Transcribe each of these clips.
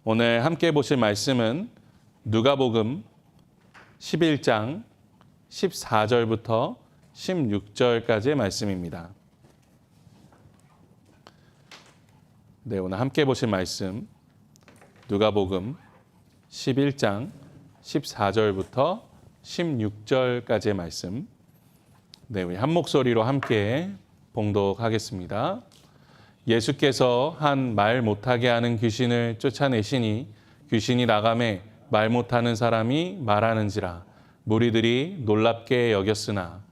오늘 함께 보실 말씀은 누가복음 11장 14절부터 16절까지의 말씀입니다. 네, 오늘 함께 보실 말씀 누가복음 11장 14절부터 16절까지의 말씀. 네, 우리 한 목소리로 함께 봉독하겠습니다. 예수께서 한 말 못하게 하는 귀신을 쫓아내시니 귀신이 나가매 말 못하는 사람이 말하는지라 무리들이 놀랍게 여겼으나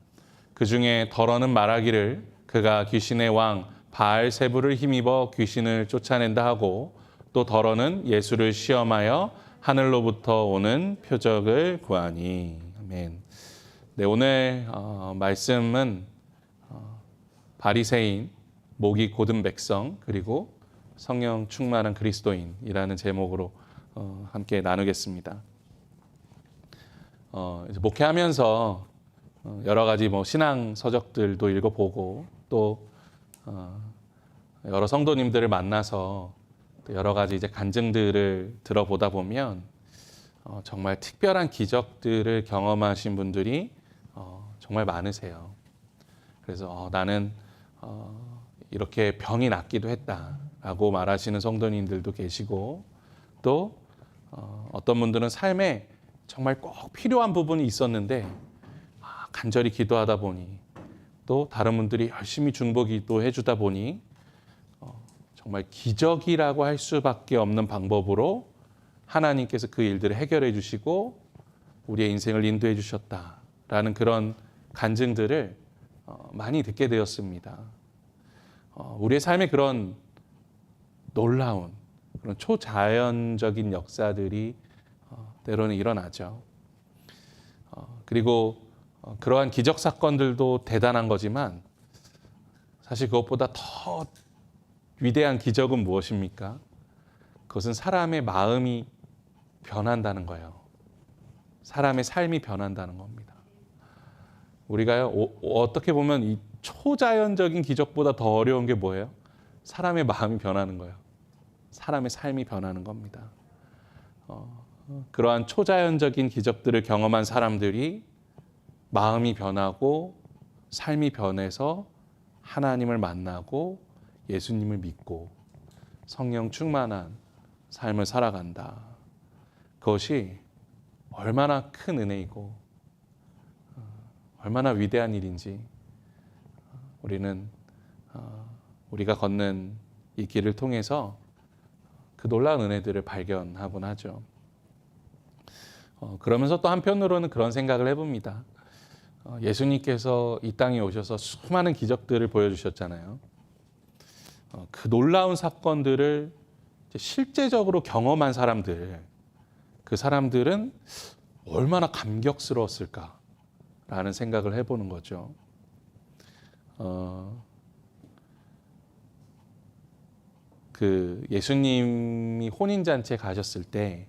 그 중에 덜어는 말하기를 그가 귀신의 왕 바알세불을 힘입어 귀신을 쫓아낸다 하고 또 덜어는 예수를 시험하여 하늘로부터 오는 표적을 구하니. 아멘. 네, 오늘 말씀은 바리새인, 목이 곧은 백성, 그리고 성령 충만한 그리스도인이라는 제목으로 함께 나누겠습니다. 목회하면서 여러 가지 신앙 서적들도 읽어보고 또 여러 성도님들을 만나서 또 여러 가지 이제 간증들을 들어보다 보면 정말 특별한 기적들을 경험하신 분들이 정말 많으세요. 그래서 나는 이렇게 병이 낫기도 했다라고 말하시는 성도님들도 계시고 또 어떤 분들은 삶에 정말 꼭 필요한 부분이 있었는데 간절히 기도하다 보니 또 다른 분들이 열심히 중보기도 해주다 보니 정말 기적이라고 할 수밖에 없는 방법으로 하나님께서 그 일들을 해결해 주시고 우리의 인생을 인도해 주셨다라는 그런 간증들을 많이 듣게 되었습니다. 우리의 삶에 그런 놀라운 그런 초자연적인 역사들이 때로는 일어나죠. 그리고 그러한 기적 사건들도 대단한 거지만 사실 그것보다 더 위대한 기적은 무엇입니까? 그것은 사람의 마음이 변한다는 거예요. 사람의 삶이 변한다는 겁니다. 우리가요, 어떻게 보면 이 초자연적인 기적보다 더 어려운 게 뭐예요? 사람의 마음이 변하는 거예요. 사람의 삶이 변하는 겁니다. 그러한 초자연적인 기적들을 경험한 사람들이 마음이 변하고 삶이 변해서 하나님을 만나고 예수님을 믿고 성령 충만한 삶을 살아간다. 그것이 얼마나 큰 은혜이고 얼마나 위대한 일인지 우리는 우리가 걷는 이 길을 통해서 그 놀라운 은혜들을 발견하곤 하죠. 그러면서 또 한편으로는 그런 생각을 해봅니다. 예수님께서 이 땅에 오셔서 수많은 기적들을 보여주셨잖아요. 그 놀라운 사건들을 실제적으로 경험한 사람들, 그 사람들은 얼마나 감격스러웠을까라는 생각을 해보는 거죠. 그 예수님이 혼인잔치에 가셨을 때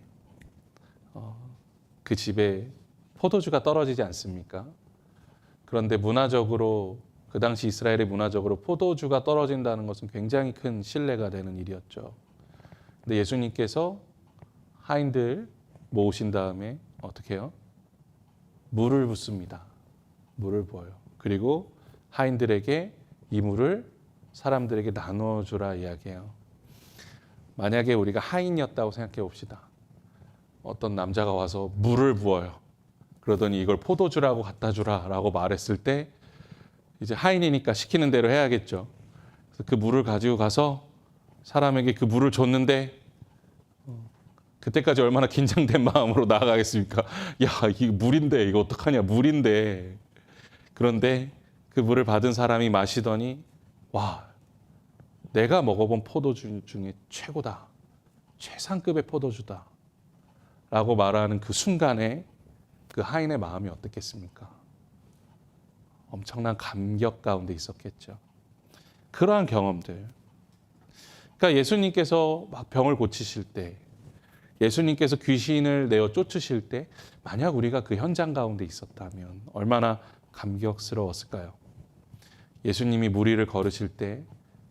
그 집에 포도주가 떨어지지 않습니까? 그런데 문화적으로 그 당시 이스라엘의 문화적으로 포도주가 떨어진다는 것은 굉장히 큰 신뢰가 되는 일이었죠. 근데 예수님께서 하인들 모으신 다음에 어떻게 해요? 물을 붓습니다. 물을 부어요. 그리고 하인들에게 이 물을 사람들에게 나눠주라 이야기해요. 만약에 우리가 하인이었다고 생각해 봅시다. 어떤 남자가 와서 물을 부어요. 그러더니 이걸 포도주라고 갖다 주라라고 말했을 때 이제 하인이니까 시키는 대로 해야겠죠. 그래서 그 물을 가지고 가서 사람에게 그 물을 줬는데 그때까지 얼마나 긴장된 마음으로 나아가겠습니까? 야, 이거 물인데 이거 어떡하냐, 물인데. 그런데 그 물을 받은 사람이 마시더니 와, 내가 먹어본 포도주 중에 최고다. 최상급의 포도주다. 라고 말하는 그 순간에 그 하인의 마음이 어떻겠습니까? 엄청난 감격 가운데 있었겠죠. 그러한 경험들. 그러니까 예수님께서 막 병을 고치실 때, 예수님께서 귀신을 내어 쫓으실 때 만약 우리가 그 현장 가운데 있었다면 얼마나 감격스러웠을까요? 예수님이 무리를 걸으실 때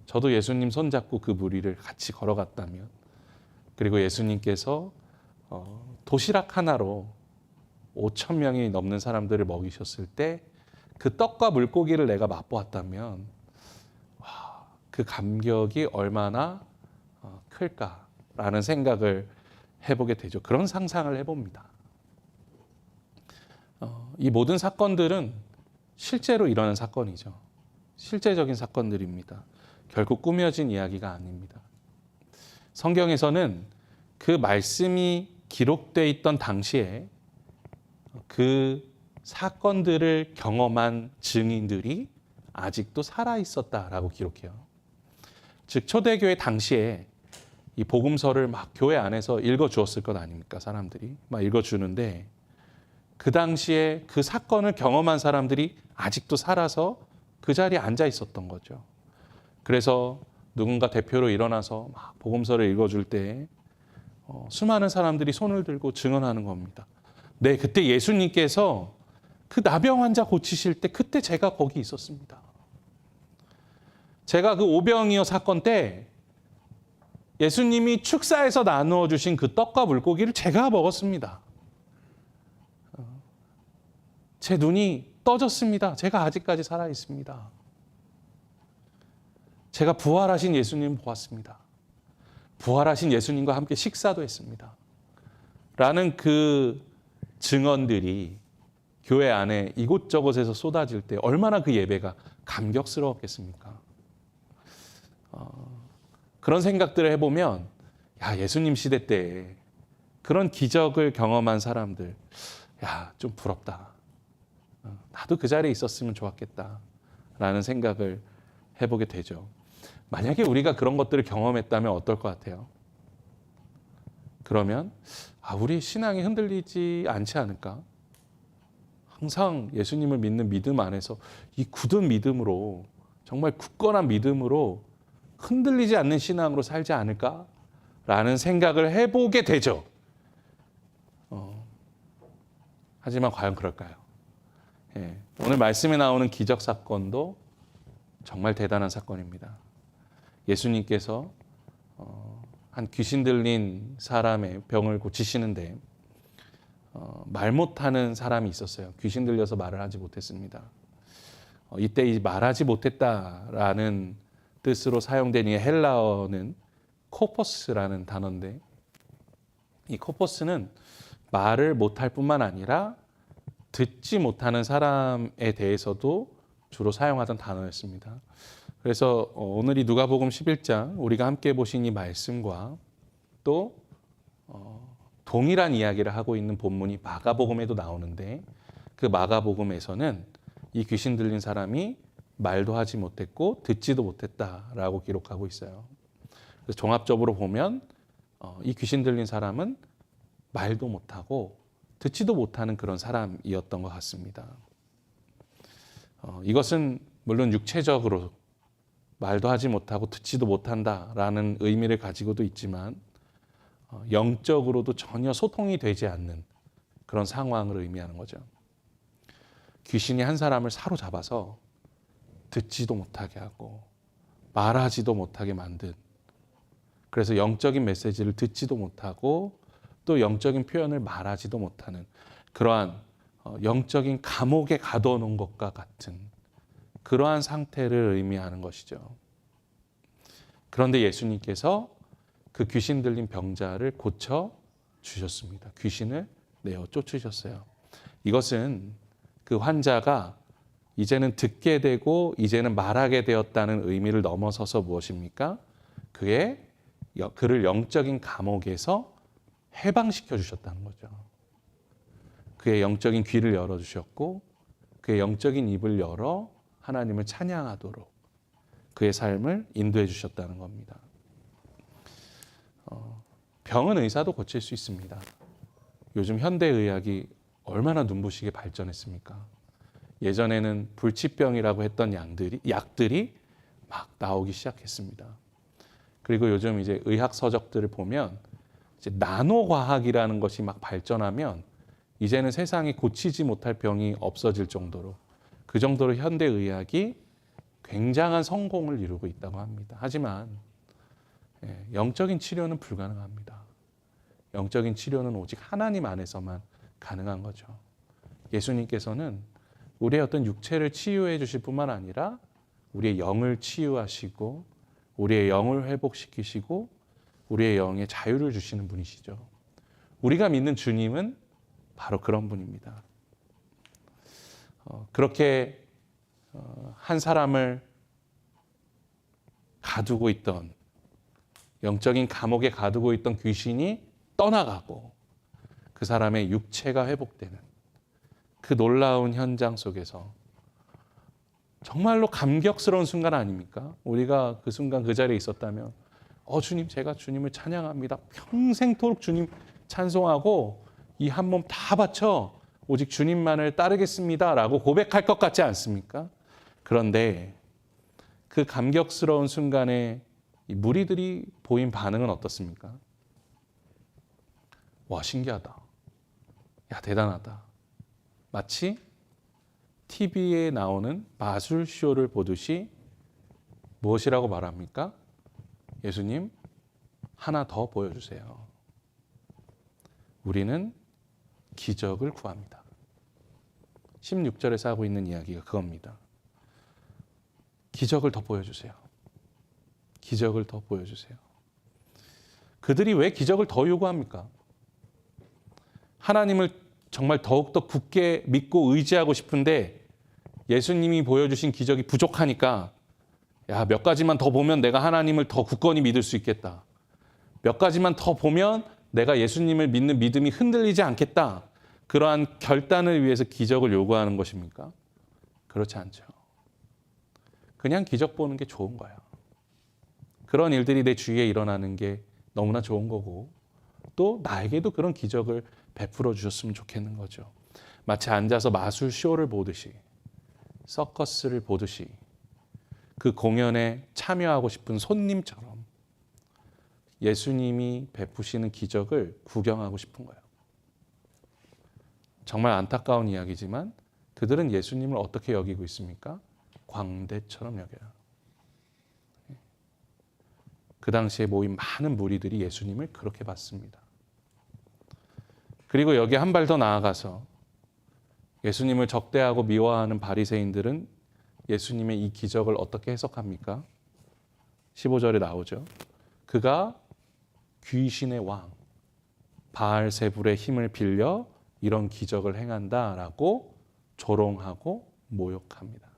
저도 예수님 손잡고 그 무리를 같이 걸어갔다면 그리고 예수님께서 도시락 하나로 5천 명이 넘는 사람들을 먹이셨을 때 그 떡과 물고기를 내가 맛보았다면 그 감격이 얼마나 클까라는 생각을 해보게 되죠. 그런 상상을 해봅니다. 이 모든 사건들은 실제로 일어난 사건이죠. 실제적인 사건들입니다. 결국 꾸며진 이야기가 아닙니다. 성경에서는 그 말씀이 기록되어 있던 당시에 그 사건들을 경험한 증인들이 아직도 살아 있었다라고 기록해요. 즉 초대교회 당시에 이 복음서를 막 교회 안에서 읽어주었을 것 아닙니까? 사람들이 막 읽어주는데 그 당시에 그 사건을 경험한 사람들이 아직도 살아서 그 자리에 앉아 있었던 거죠. 그래서 누군가 대표로 일어나서 막 복음서를 읽어줄 때 수많은 사람들이 손을 들고 증언하는 겁니다. 네, 그때 예수님께서 그 나병 환자 고치실 때 그때 제가 거기 있었습니다. 제가 그 오병이어 사건 때 예수님이 축사에서 나누어 주신 그 떡과 물고기를 제가 먹었습니다. 제 눈이 떠졌습니다. 제가 아직까지 살아 있습니다. 제가 부활하신 예수님 보았습니다. 부활하신 예수님과 함께 식사도 했습니다. 라는 그 증언들이 교회 안에 이곳저곳에서 쏟아질 때 얼마나 그 예배가 감격스러웠겠습니까? 그런 생각들을 해보면 예수님 시대 때 그런 기적을 경험한 사람들 좀 부럽다. 나도 그 자리에 있었으면 좋았겠다. 라는 생각을 해보게 되죠. 만약에 우리가 그런 것들을 경험했다면 어떨 것 같아요? 그러면 우리 신앙이 흔들리지 않지 않을까? 항상 예수님을 믿는 믿음 안에서 이 굳은 믿음으로 정말 굳건한 믿음으로 흔들리지 않는 신앙으로 살지 않을까라는 생각을 해보게 되죠. 하지만 과연 그럴까요? 오늘 말씀에 나오는 기적 사건도 정말 대단한 사건입니다. 예수님께서 한 귀신 들린 사람의 병을 고치시는데 말 못하는 사람이 있었어요. 귀신 들려서 말을 하지 못했습니다. 이때 이 말하지 못했다라는 뜻으로 사용된 이 헬라어는 코포스라는 단어인데 이 코포스는 말을 못할 뿐만 아니라 듣지 못하는 사람에 대해서도 주로 사용하던 단어였습니다. 그래서 오늘 이 누가복음 11장 우리가 함께 보신 이 말씀과 또 동일한 이야기를 하고 있는 본문이 마가복음에도 나오는데 그 마가복음에서는 이 귀신 들린 사람이 말도 하지 못했고 듣지도 못했다라고 기록하고 있어요. 그래서 종합적으로 보면 이 귀신 들린 사람은 말도 못하고 듣지도 못하는 그런 사람이었던 것 같습니다. 이것은 물론 육체적으로 말도 하지 못하고 듣지도 못한다라는 의미를 가지고도 있지만 영적으로도 전혀 소통이 되지 않는 그런 상황을 의미하는 거죠. 귀신이 한 사람을 사로잡아서 듣지도 못하게 하고 말하지도 못하게 만든, 그래서 영적인 메시지를 듣지도 못하고 또 영적인 표현을 말하지도 못하는 그러한 영적인 감옥에 가둬놓은 것과 같은 그러한 상태를 의미하는 것이죠. 그런데 예수님께서 그 귀신 들린 병자를 고쳐 주셨습니다. 귀신을 내어 쫓으셨어요. 이것은 그 환자가 이제는 듣게 되고 이제는 말하게 되었다는 의미를 넘어서서 무엇입니까? 그를 영적인 감옥에서 해방시켜 주셨다는 거죠. 그의 영적인 귀를 열어주셨고 그의 영적인 입을 열어 하나님을 찬양하도록 그의 삶을 인도해 주셨다는 겁니다. 병은 의사도 고칠 수 있습니다. 요즘 현대의학이 얼마나 눈부시게 발전했습니까? 예전에는 불치병이라고 했던 약들이 막 나오기 시작했습니다. 그리고 요즘 이제 의학 서적들을 보면 이제 나노과학이라는 것이 막 발전하면 이제는 세상에 고치지 못할 병이 없어질 정도로 그 정도로 현대의학이 굉장한 성공을 이루고 있다고 합니다. 하지만 영적인 치료는 불가능합니다. 영적인 치료는 오직 하나님 안에서만 가능한 거죠. 예수님께서는 우리의 어떤 육체를 치유해 주실 뿐만 아니라 우리의 영을 치유하시고 우리의 영을 회복시키시고 우리의 영에 자유를 주시는 분이시죠. 우리가 믿는 주님은 바로 그런 분입니다. 그렇게 한 사람을 가두고 있던, 영적인 감옥에 가두고 있던 귀신이 떠나가고 그 사람의 육체가 회복되는 그 놀라운 현장 속에서 정말로 감격스러운 순간 아닙니까? 우리가 그 순간 그 자리에 있었다면 주님, 제가 주님을 찬양합니다. 평생토록 주님 찬송하고 이 한 몸 다 바쳐 오직 주님만을 따르겠습니다 라고 고백할 것 같지 않습니까? 그런데 그 감격스러운 순간에 이 무리들이 보인 반응은 어떻습니까? 와, 신기하다. 야, 대단하다. 마치 TV에 나오는 마술쇼를 보듯이 무엇이라고 말합니까? 예수님, 하나 더 보여주세요. 우리는 기적을 구합니다. 16절에서 하고 있는 이야기가 그겁니다. 기적을 더 보여주세요. 기적을 더 보여주세요. 그들이 왜 기적을 더 요구합니까? 하나님을 정말 더욱더 굳게 믿고 의지하고 싶은데 예수님이 보여주신 기적이 부족하니까 야, 몇 가지만 더 보면 내가 하나님을 더 굳건히 믿을 수 있겠다. 몇 가지만 더 보면 내가 예수님을 믿는 믿음이 흔들리지 않겠다. 그러한 결단을 위해서 기적을 요구하는 것입니까? 그렇지 않죠. 그냥 기적 보는 게 좋은 거야. 그런 일들이 내 주위에 일어나는 게 너무나 좋은 거고 또 나에게도 그런 기적을 베풀어 주셨으면 좋겠는 거죠. 마치 앉아서 마술쇼를 보듯이 서커스를 보듯이 그 공연에 참여하고 싶은 손님처럼 예수님이 베푸시는 기적을 구경하고 싶은 거예요. 정말 안타까운 이야기지만 그들은 예수님을 어떻게 여기고 있습니까? 광대처럼 여겨요. 그 당시에 모인 많은 무리들이 예수님을 그렇게 봤습니다. 그리고 여기 한 발 더 나아가서 예수님을 적대하고 미워하는 바리새인들은 예수님의 이 기적을 어떻게 해석합니까? 15절에 나오죠. 그가 귀신의 왕 바알세불의 힘을 빌려 이런 기적을 행한다라고 조롱하고 모욕합니다.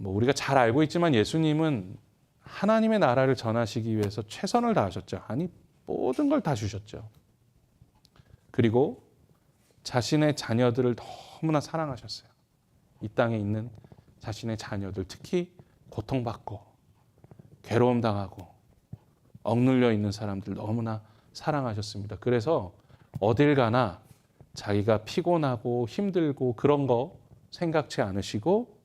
우리가 잘 알고 있지만 예수님은 하나님의 나라를 전하시기 위해서 최선을 다하셨죠. 아니, 모든 걸 다 주셨죠. 그리고 자신의 자녀들을 너무나 사랑하셨어요. 이 땅에 있는 자신의 자녀들, 특히 고통받고 괴로움 당하고 억눌려 있는 사람들 너무나 사랑하셨습니다. 그래서 어딜 가나 자기가 피곤하고 힘들고 그런 거 생각지 않으시고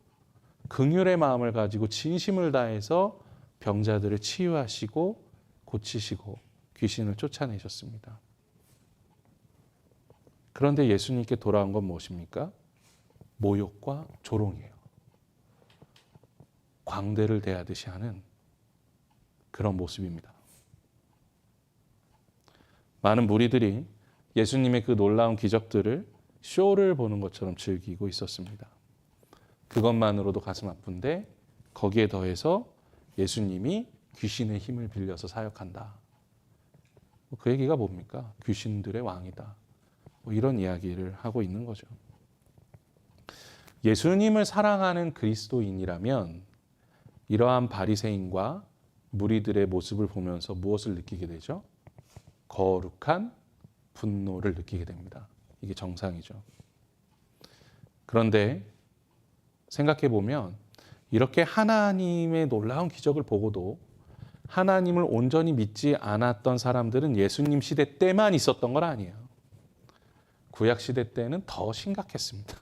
긍휼의 마음을 가지고 진심을 다해서 병자들을 치유하시고 고치시고 귀신을 쫓아내셨습니다. 그런데 예수님께 돌아온 건 무엇입니까? 모욕과 조롱이에요. 광대를 대하듯이 하는 그런 모습입니다. 많은 무리들이 예수님의 그 놀라운 기적들을 쇼를 보는 것처럼 즐기고 있었습니다. 그것만으로도 가슴 아픈데 거기에 더해서 예수님이 귀신의 힘을 빌려서 사역한다. 그 얘기가 뭡니까? 귀신들의 왕이다. 이런 이야기를 하고 있는 거죠. 예수님을 사랑하는 그리스도인이라면 이러한 바리새인과 무리들의 모습을 보면서 무엇을 느끼게 되죠? 거룩한 분노를 느끼게 됩니다. 이게 정상이죠. 그런데 생각해 보면 이렇게 하나님의 놀라운 기적을 보고도 하나님을 온전히 믿지 않았던 사람들은 예수님 시대 때만 있었던 건 아니에요. 구약 시대 때는 더 심각했습니다.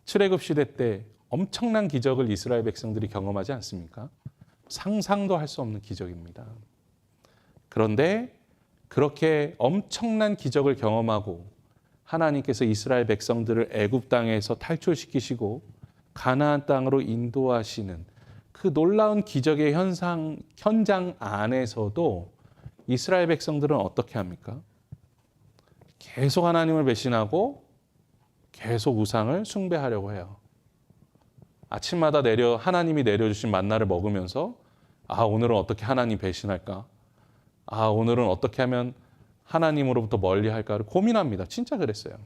출애굽 시대 때 엄청난 기적을 이스라엘 백성들이 경험하지 않습니까? 상상도 할 수 없는 기적입니다. 그런데 그렇게 엄청난 기적을 경험하고 하나님께서 이스라엘 백성들을 애굽 땅에서 탈출시키시고 가나안 땅으로 인도하시는 그 놀라운 기적의 현장 안에서도 이스라엘 백성들은 어떻게 합니까? 계속 하나님을 배신하고 계속 우상을 숭배하려고 해요. 아침마다 하나님이 내려주신 만나를 먹으면서 오늘은 어떻게 하나님 배신할까? 오늘은 어떻게 하면 하나님으로부터 멀리 할까를 고민합니다. 진짜 그랬어요.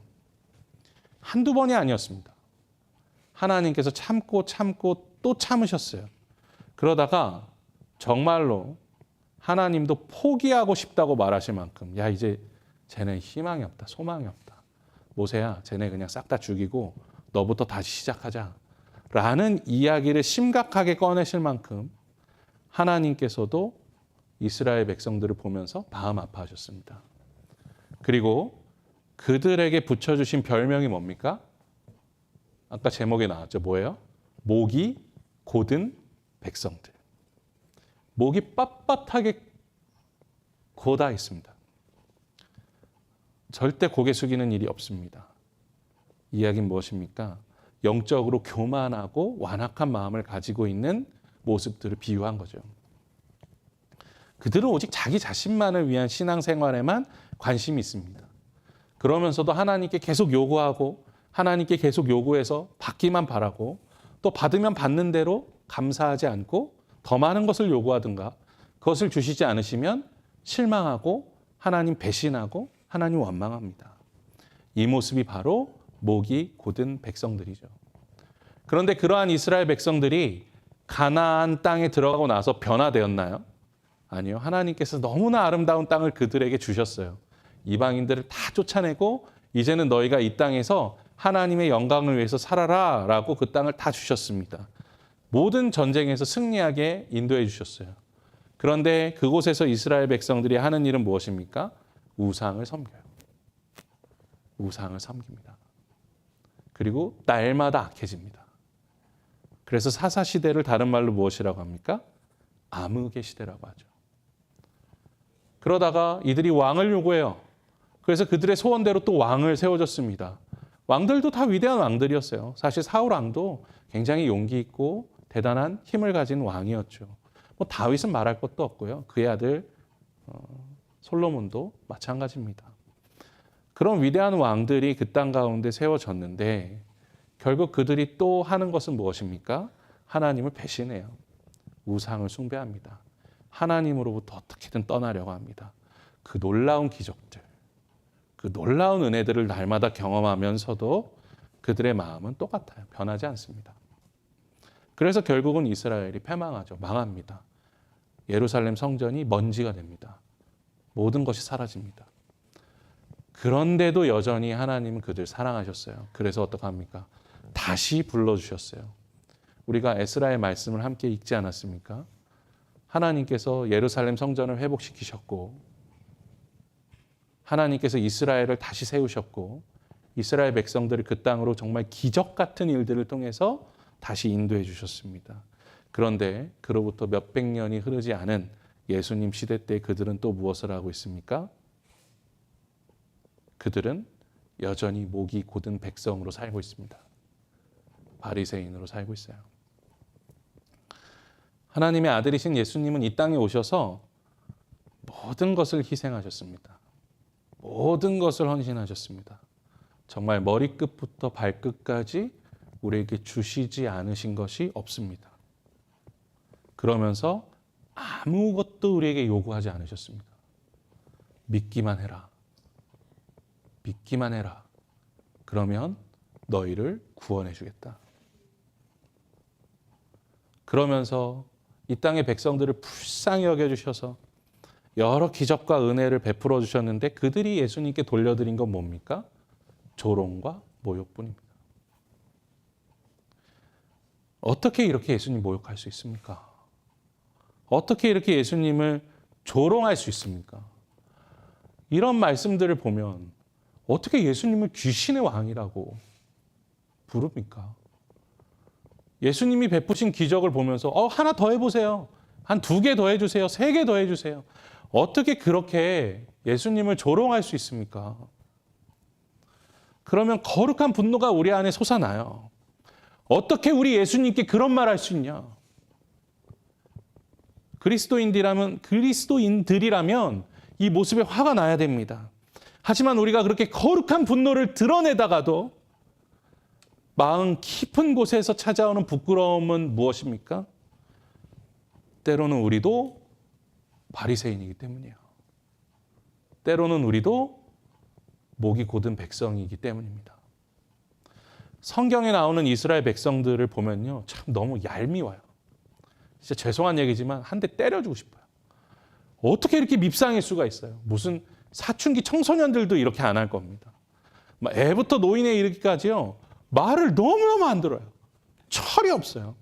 한두 번이 아니었습니다. 하나님께서 참고 또 참으셨어요. 그러다가 정말로 하나님도 포기하고 싶다고 말하실 만큼 이제 쟤네 희망이 없다. 소망이 없다. 모세야, 쟤네 그냥 싹 다 죽이고 너부터 다시 시작하자. 라는 이야기를 심각하게 꺼내실 만큼 하나님께서도 이스라엘 백성들을 보면서 마음 아파하셨습니다. 그리고 그들에게 붙여주신 별명이 뭡니까? 아까 제목에 나왔죠. 뭐예요? 목이 곧은 백성들. 목이 빳빳하게 곧아 있습니다. 절대 고개 숙이는 일이 없습니다. 이야기는 무엇입니까? 영적으로 교만하고 완악한 마음을 가지고 있는 모습들을 비유한 거죠. 그들은 오직 자기 자신만을 위한 신앙생활에만 관심이 있습니다. 그러면서도 하나님께 계속 요구하고 하나님께 계속 요구해서 받기만 바라고 또 받으면 받는 대로 감사하지 않고 더 많은 것을 요구하든가 그것을 주시지 않으시면 실망하고 하나님 배신하고 하나님 원망합니다. 이 모습이 바로 목이 곧은 백성들이죠. 그런데 그러한 이스라엘 백성들이 가나안 땅에 들어가고 나서 변화되었나요? 아니요. 하나님께서 너무나 아름다운 땅을 그들에게 주셨어요. 이방인들을 다 쫓아내고 이제는 너희가 이 땅에서 하나님의 영광을 위해서 살아라 라고 그 땅을 다 주셨습니다. 모든 전쟁에서 승리하게 인도해 주셨어요. 그런데 그곳에서 이스라엘 백성들이 하는 일은 무엇입니까? 우상을 섬겨요. 우상을 섬깁니다. 그리고 날마다 악해집니다. 그래서 사사시대를 다른 말로 무엇이라고 합니까? 암흑의 시대라고 하죠. 그러다가 이들이 왕을 요구해요. 그래서 그들의 소원대로 또 왕을 세워줬습니다. 왕들도 다 위대한 왕들이었어요. 사실 사울 왕도 굉장히 용기 있고 대단한 힘을 가진 왕이었죠. 다윗은 말할 것도 없고요. 그의 아들 솔로몬도 마찬가지입니다. 그런 위대한 왕들이 그 땅 가운데 세워졌는데 결국 그들이 또 하는 것은 무엇입니까? 하나님을 배신해요. 우상을 숭배합니다. 하나님으로부터 어떻게든 떠나려고 합니다. 그 놀라운 기적들, 그 놀라운 은혜들을 날마다 경험하면서도 그들의 마음은 똑같아요. 변하지 않습니다. 그래서 결국은 이스라엘이 패망하죠. 망합니다. 예루살렘 성전이 먼지가 됩니다. 모든 것이 사라집니다. 그런데도 여전히 하나님은 그들 사랑하셨어요. 그래서 어떡합니까? 다시 불러주셨어요. 우리가 에스라의 말씀을 함께 읽지 않았습니까? 하나님께서 예루살렘 성전을 회복시키셨고 하나님께서 이스라엘을 다시 세우셨고 이스라엘 백성들을 그 땅으로 정말 기적 같은 일들을 통해서 다시 인도해 주셨습니다. 그런데 그로부터 몇백 년이 흐르지 않은 예수님 시대 때 그들은 또 무엇을 하고 있습니까? 그들은 여전히 목이 곧은 백성으로 살고 있습니다. 바리새인으로 살고 있어요. 하나님의 아들이신 예수님은 이 땅에 오셔서 모든 것을 희생하셨습니다. 모든 것을 헌신하셨습니다. 정말 머리끝부터 발끝까지 우리에게 주시지 않으신 것이 없습니다. 그러면서 아무것도 우리에게 요구하지 않으셨습니다. 믿기만 해라. 믿기만 해라. 그러면 너희를 구원해 주겠다. 그러면서 이 땅의 백성들을 불쌍히 여겨주셔서 여러 기적과 은혜를 베풀어 주셨는데 그들이 예수님께 돌려드린 건 뭡니까? 조롱과 모욕뿐입니다. 어떻게 이렇게 예수님 모욕할 수 있습니까? 어떻게 이렇게 예수님을 조롱할 수 있습니까? 이런 말씀들을 보면 어떻게 예수님을 귀신의 왕이라고 부릅니까? 예수님이 베푸신 기적을 보면서 하나 더 해보세요. 한 2개 더 해주세요. 3개 더 해주세요. 어떻게 그렇게 예수님을 조롱할 수 있습니까? 그러면 거룩한 분노가 우리 안에 솟아나요. 어떻게 우리 예수님께 그런 말 할 수 있냐? 그리스도인들이라면 이 모습에 화가 나야 됩니다. 하지만 우리가 그렇게 거룩한 분노를 드러내다가도 마음 깊은 곳에서 찾아오는 부끄러움은 무엇입니까? 때로는 우리도 바리새인이기 때문이에요. 때로는 우리도 목이 곧은 백성이기 때문입니다. 성경에 나오는 이스라엘 백성들을 보면요, 참 너무 얄미워요. 진짜 죄송한 얘기지만 한 대 때려주고 싶어요. 어떻게 이렇게 밉상일 수가 있어요? 무슨 사춘기 청소년들도 이렇게 안 할 겁니다. 애부터 노인에 이르기까지요, 말을 너무너무 안 들어요. 철이 없어요.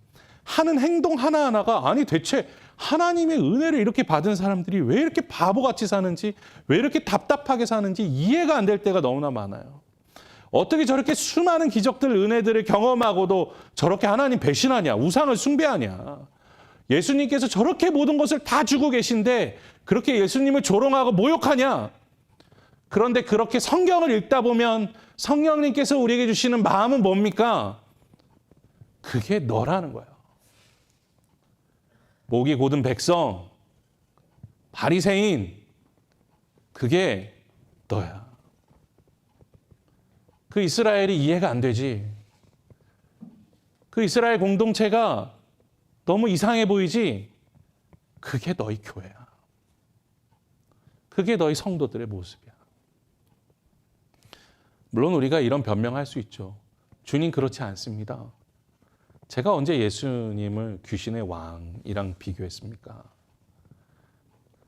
하는 행동 하나하나가, 아니 대체 하나님의 은혜를 이렇게 받은 사람들이 왜 이렇게 바보같이 사는지, 왜 이렇게 답답하게 사는지 이해가 안 될 때가 너무나 많아요. 어떻게 저렇게 수많은 기적들, 은혜들을 경험하고도 저렇게 하나님 배신하냐, 우상을 숭배하냐. 예수님께서 저렇게 모든 것을 다 주고 계신데 그렇게 예수님을 조롱하고 모욕하냐. 그런데 그렇게 성경을 읽다 보면 성령님께서 우리에게 주시는 마음은 뭡니까? 그게 너라는 거예요. 목이 곧은 백성, 바리새인, 그게 너야. 그 이스라엘이 이해가 안 되지. 그 이스라엘 공동체가 너무 이상해 보이지. 그게 너희 교회야. 그게 너희 성도들의 모습이야. 물론 우리가 이런 변명할 수 있죠. 주님 그렇지 않습니다. 제가 언제 예수님을 귀신의 왕이랑 비교했습니까?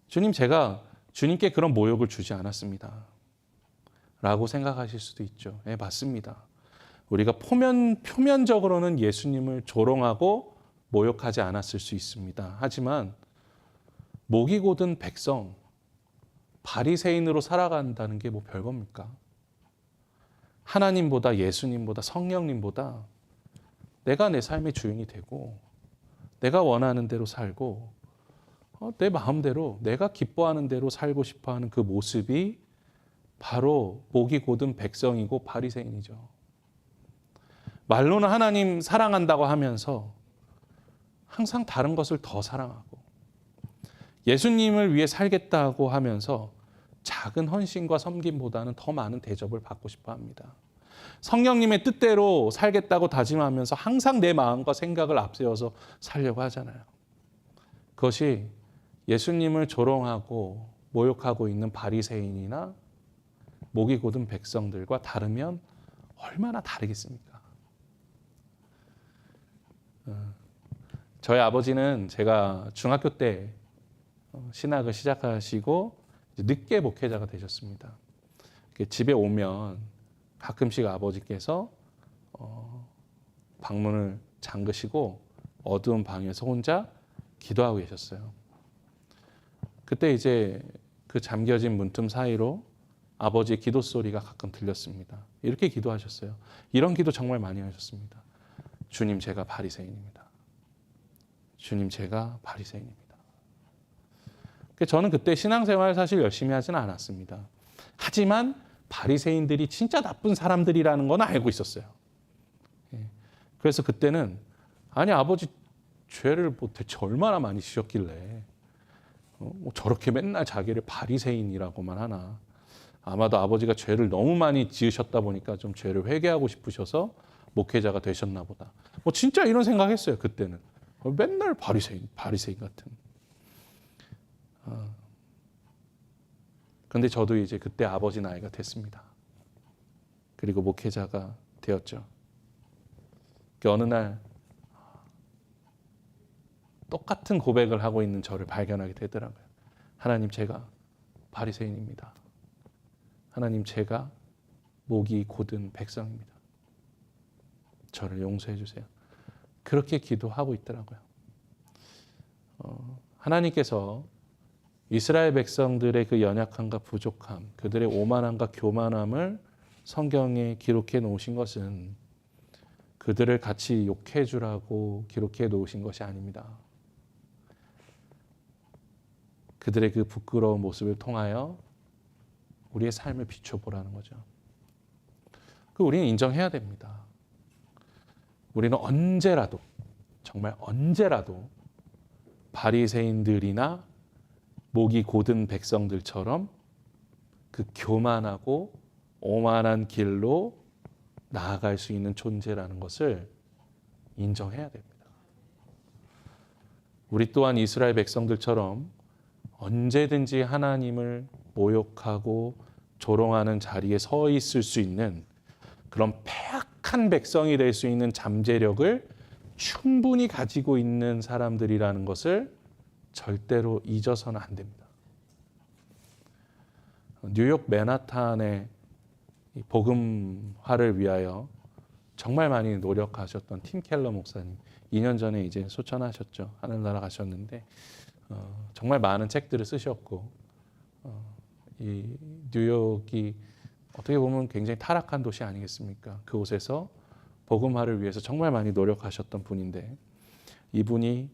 주님, 제가 주님께 그런 모욕을 주지 않았습니다. 라고 생각하실 수도 있죠. 네, 맞습니다. 우리가 표면적으로는 예수님을 조롱하고 모욕하지 않았을 수 있습니다. 하지만 목이 곧은 백성, 바리새인으로 살아간다는 게 뭐 별겁니까? 하나님보다, 예수님보다, 성령님보다 내가 내 삶의 주인이 되고 내가 원하는 대로 살고 내 마음대로 내가 기뻐하는 대로 살고 싶어하는 그 모습이 바로 목이 곧은 백성이고 바리새인이죠. 말로는 하나님 사랑한다고 하면서 항상 다른 것을 더 사랑하고 예수님을 위해 살겠다고 하면서 작은 헌신과 섬김보다는 더 많은 대접을 받고 싶어 합니다. 성령님의 뜻대로 살겠다고 다짐하면서 항상 내 마음과 생각을 앞세워서 살려고 하잖아요. 그것이 예수님을 조롱하고 모욕하고 있는 바리새인이나 목이 곧은 백성들과 다르면 얼마나 다르겠습니까? 저희 아버지는 제가 중학교 때 신학을 시작하시고 늦게 목회자가 되셨습니다. 집에 오면 가끔씩 아버지께서 방문을 잠그시고 어두운 방에서 혼자 기도하고 계셨어요. 그때 이제 그 잠겨진 문틈 사이로 아버지의 기도 소리가 가끔 들렸습니다. 이렇게 기도하셨어요. 이런 기도 정말 많이 하셨습니다. 주님, 제가 바리새인입니다. 주님, 제가 바리새인입니다. 저는 그때 신앙생활 사실 열심히 하지는 않았습니다. 하지만 바리새인들이 진짜 나쁜 사람들이라는 건 알고 있었어요. 그래서 그때는 아니 아버지 죄를 뭐 대체 얼마나 많이 지셨길래 뭐 저렇게 맨날 자기를 바리새인이라고만 하나. 아마도 아버지가 죄를 너무 많이 지으셨다 보니까 좀 죄를 회개하고 싶으셔서 목회자가 되셨나 보다. 뭐 진짜 이런 생각했어요. 그때는. 맨날 바리새인 같은. 그런데 저도 이제 그때 아버지 나이가 됐습니다. 그리고 목회자가 되었죠. 어느 날 똑같은 고백을 하고 있는 저를 발견하게 되더라고요. 하나님, 제가 바리새인입니다. 하나님, 제가 목이 곧은 백성입니다. 저를 용서해 주세요. 그렇게 기도하고 있더라고요. 하나님께서 이스라엘 백성들의 그 연약함과 부족함, 그들의 오만함과 교만함을 성경에 기록해 놓으신 것은 그들을 같이 욕해 주라고 기록해 놓으신 것이 아닙니다. 그들의 그 부끄러운 모습을 통하여 우리의 삶을 비춰보라는 거죠. 우리는 인정해야 됩니다. 우리는 언제라도, 정말 언제라도 바리새인들이나 목이 곧은 백성들처럼 그 교만하고 오만한 길로 나아갈 수 있는 존재라는 것을 인정해야 됩니다. 우리 또한 이스라엘 백성들처럼 언제든지 하나님을 모욕하고 조롱하는 자리에 서 있을 수 있는 그런 패악한 백성이 될 수 있는 잠재력을 충분히 가지고 있는 사람들이라는 것을 절대로 잊어서는 안 됩니다. 뉴욕 맨하탄의 복음화를 위하여 정말 많이 노력하셨던 팀 켈러 목사님, 2년 전에 이제 소천하셨죠. 하늘나라 가셨는데 정말 많은 책들을 쓰셨고 이 뉴욕이 어떻게 보면 굉장히 타락한 도시 아니겠습니까? 그곳에서 복음화를 위해서 정말 많이 노력하셨던 분인데 이분이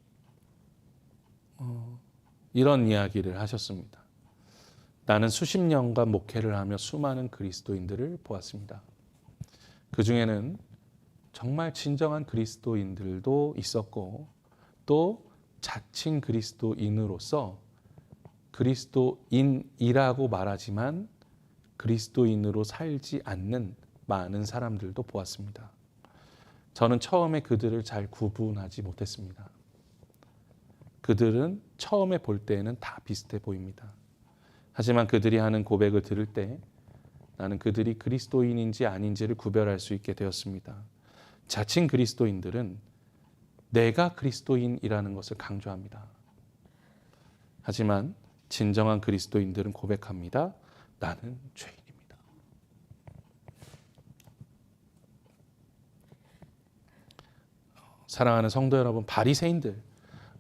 이런 이야기를 하셨습니다. 나는 수십 년간 목회를 하며 수많은 그리스도인들을 보았습니다. 그 중에는 정말 진정한 그리스도인들도 있었고 또 자칭 그리스도인으로서 그리스도인이라고 말하지만 그리스도인으로 살지 않는 많은 사람들도 보았습니다. 저는 처음에 그들을 잘 구분하지 못했습니다. 그들은 처음에 볼 때에는 다 비슷해 보입니다. 하지만 그들이 하는 고백을 들을 때 나는 그들이 그리스도인인지 아닌지를 구별할 수 있게 되었습니다. 자칭 그리스도인들은 내가 그리스도인이라는 것을 강조합니다. 하지만 진정한 그리스도인들은 고백합니다. 나는 죄인입니다. 사랑하는 성도 여러분, 바리새인들,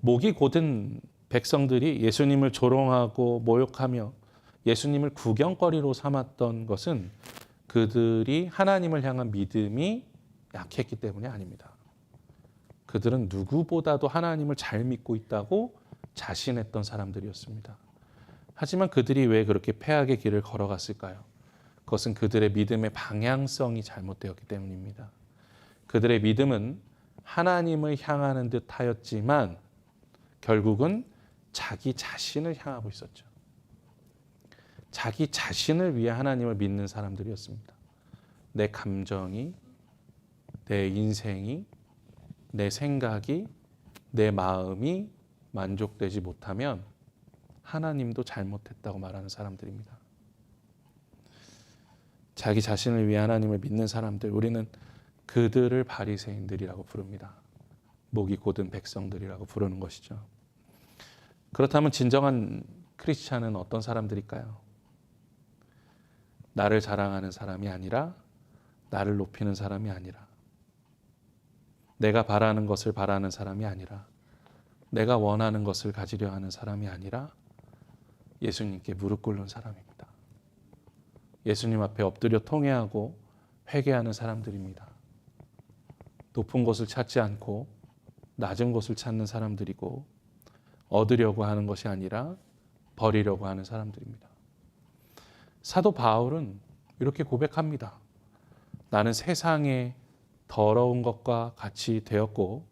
목이 곧은 백성들이 예수님을 조롱하고 모욕하며 예수님을 구경거리로 삼았던 것은 그들이 하나님을 향한 믿음이 약했기 때문이 아닙니다. 그들은 누구보다도 하나님을 잘 믿고 있다고 자신했던 사람들이었습니다. 하지만 그들이 왜 그렇게 패악의 길을 걸어갔을까요? 그것은 그들의 믿음의 방향성이 잘못되었기 때문입니다. 그들의 믿음은 하나님을 향하는 듯 하였지만 결국은 자기 자신을 향하고 있었죠. 자기 자신을 위해 하나님을 믿는 사람들이었습니다. 내 감정이, 내 인생이, 내 생각이, 내 마음이 만족되지 못하면 하나님도 잘못했다고 말하는 사람들입니다. 자기 자신을 위해 하나님을 믿는 사람들, 우리는 그들을 바리새인들이라고 부릅니다. 목이 곧은 백성들이라고 부르는 것이죠. 그렇다면 진정한 크리스찬은 어떤 사람들일까요? 나를 자랑하는 사람이 아니라, 나를 높이는 사람이 아니라, 내가 바라는 것을 바라는 사람이 아니라, 내가 원하는 것을 가지려 하는 사람이 아니라 예수님께 무릎 꿇는 사람입니다. 예수님 앞에 엎드려 통회하고 회개하는 사람들입니다. 높은 곳을 찾지 않고 낮은 곳을 찾는 사람들이고 얻으려고 하는 것이 아니라 버리려고 하는 사람들입니다. 사도 바울은 이렇게 고백합니다. 나는 세상의 더러운 것과 같이 되었고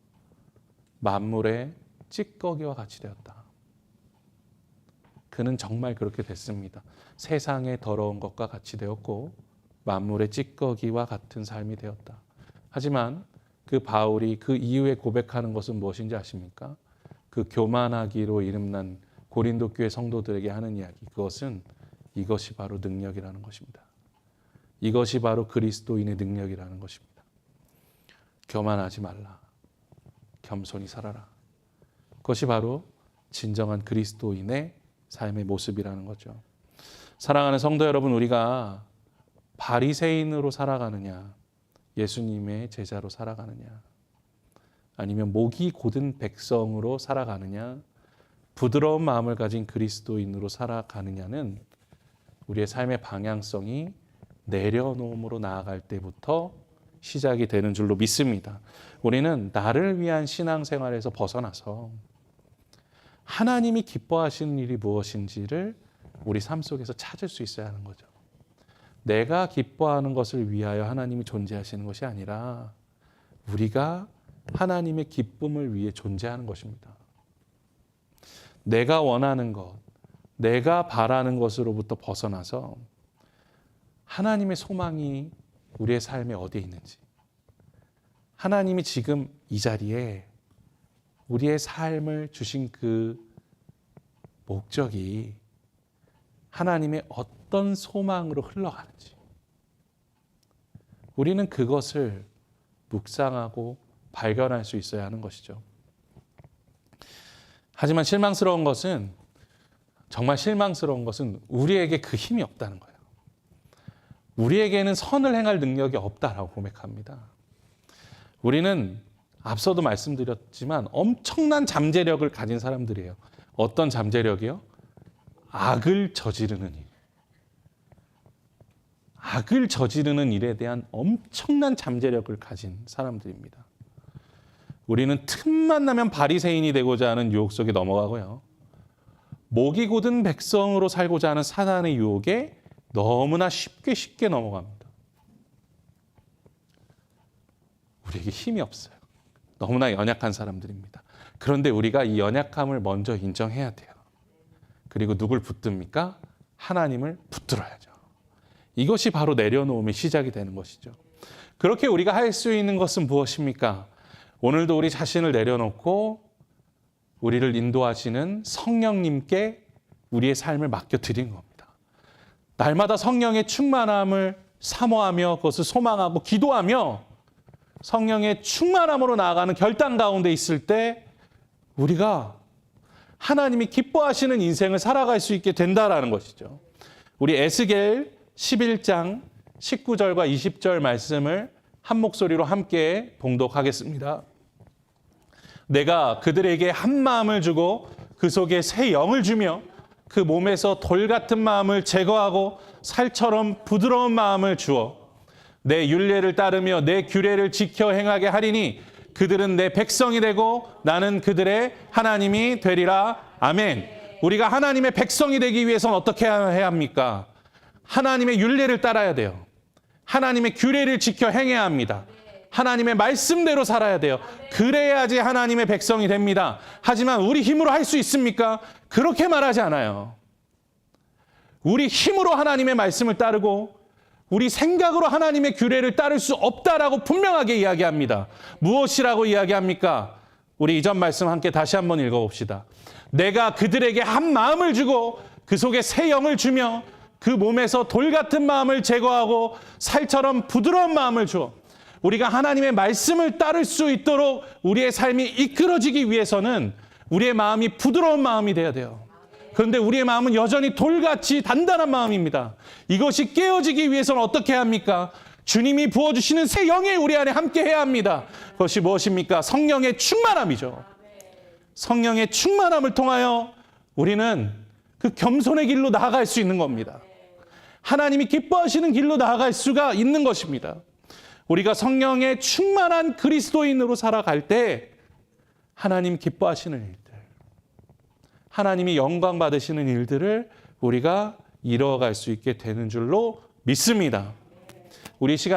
만물의 찌꺼기와 같이 되었다. 그는 정말 그렇게 됐습니다. 세상의 더러운 것과 같이 되었고 만물의 찌꺼기와 같은 삶이 되었다. 하지만 그 바울이 그 이후에 고백하는 것은 무엇인지 아십니까? 그 교만하기로 이름난 고린도 교회 성도들에게 하는 이야기, 그것은 이것이 바로 능력이라는 것입니다. 이것이 바로 그리스도인의 능력이라는 것입니다. 교만하지 말라. 겸손히 살아라. 그것이 바로 진정한 그리스도인의 삶의 모습이라는 거죠. 사랑하는 성도 여러분, 우리가 바리새인으로 살아가느냐, 예수님의 제자로 살아가느냐, 아니면 목이 곧은 백성으로 살아가느냐, 부드러운 마음을 가진 그리스도인으로 살아가느냐는 우리의 삶의 방향성이 내려놓음으로 나아갈 때부터 시작이 되는 줄로 믿습니다. 우리는 나를 위한 신앙생활에서 벗어나서 하나님이 기뻐하시는 일이 무엇인지를 우리 삶 속에서 찾을 수 있어야 하는 거죠. 내가 기뻐하는 것을 위하여 하나님이 존재하시는 것이 아니라 우리가 하나님의 기쁨을 위해 존재하는 것입니다. 내가 원하는 것, 내가 바라는 것으로부터 벗어나서 하나님의 소망이 우리의 삶에 어디에 있는지, 하나님이 지금 이 자리에 우리의 삶을 주신 그 목적이 하나님의 어떤 소망으로 흘러가는지, 우리는 그것을 묵상하고 발견할 수 있어야 하는 것이죠. 하지만 정말 실망스러운 것은 우리에게 그 힘이 없다는 거예요. 우리에게는 선을 행할 능력이 없다라고 고백합니다. 우리는 앞서도 말씀드렸지만 엄청난 잠재력을 가진 사람들이에요. 어떤 잠재력이요? 악을 저지르는 일. 악을 저지르는 일에 대한 엄청난 잠재력을 가진 사람들입니다. 우리는 틈만 나면 바리새인이 되고자 하는 유혹 속에 넘어가고요. 목이 곧은 백성으로 살고자 하는 사단의 유혹에 너무나 쉽게 넘어갑니다. 우리에게 힘이 없어요. 너무나 연약한 사람들입니다. 그런데 우리가 이 연약함을 먼저 인정해야 돼요. 그리고 누굴 붙듭니까? 하나님을 붙들어야죠. 이것이 바로 내려놓음의 시작이 되는 것이죠. 그렇게 우리가 할 수 있는 것은 무엇입니까? 오늘도 우리 자신을 내려놓고 우리를 인도하시는 성령님께 우리의 삶을 맡겨드리는 겁니다. 날마다 성령의 충만함을 사모하며 그것을 소망하고 기도하며 성령의 충만함으로 나아가는 결단 가운데 있을 때 우리가 하나님이 기뻐하시는 인생을 살아갈 수 있게 된다라는 것이죠. 우리 에스겔 11장 19절과 20절 말씀을 한 목소리로 함께 봉독하겠습니다. 내가 그들에게 한 마음을 주고 그 속에 새 영을 주며 그 몸에서 돌 같은 마음을 제거하고 살처럼 부드러운 마음을 주어 내 율례를 따르며 내 규례를 지켜 행하게 하리니 그들은 내 백성이 되고 나는 그들의 하나님이 되리라. 아멘. 우리가 하나님의 백성이 되기 위해서는 어떻게 해야 합니까? 하나님의 율례를 따라야 돼요. 하나님의 규례를 지켜 행해야 합니다. 하나님의 말씀대로 살아야 돼요. 그래야지 하나님의 백성이 됩니다. 하지만 우리 힘으로 할 수 있습니까? 그렇게 말하지 않아요. 우리 힘으로 하나님의 말씀을 따르고 우리 생각으로 하나님의 규례를 따를 수 없다라고 분명하게 이야기합니다. 무엇이라고 이야기합니까? 우리 이전 말씀 함께 다시 한번 읽어봅시다. 내가 그들에게 한 마음을 주고 그 속에 새 영을 주며 그 몸에서 돌 같은 마음을 제거하고 살처럼 부드러운 마음을 주어. 우리가 하나님의 말씀을 따를 수 있도록 우리의 삶이 이끌어지기 위해서는 우리의 마음이 부드러운 마음이 돼야 돼요. 그런데 우리의 마음은 여전히 돌같이 단단한 마음입니다. 이것이 깨어지기 위해서는 어떻게 해야 합니까? 주님이 부어주시는 새 영이 우리 안에 함께 해야 합니다. 그것이 무엇입니까? 성령의 충만함이죠. 성령의 충만함을 통하여 우리는 그 겸손의 길로 나아갈 수 있는 겁니다. 하나님이 기뻐하시는 길로 나아갈 수가 있는 것입니다. 우리가 성령의 충만한 그리스도인으로 살아갈 때 하나님 기뻐하시는 일들, 하나님이 영광 받으시는 일들을 우리가 이뤄갈 수 있게 되는 줄로 믿습니다. 우리 시간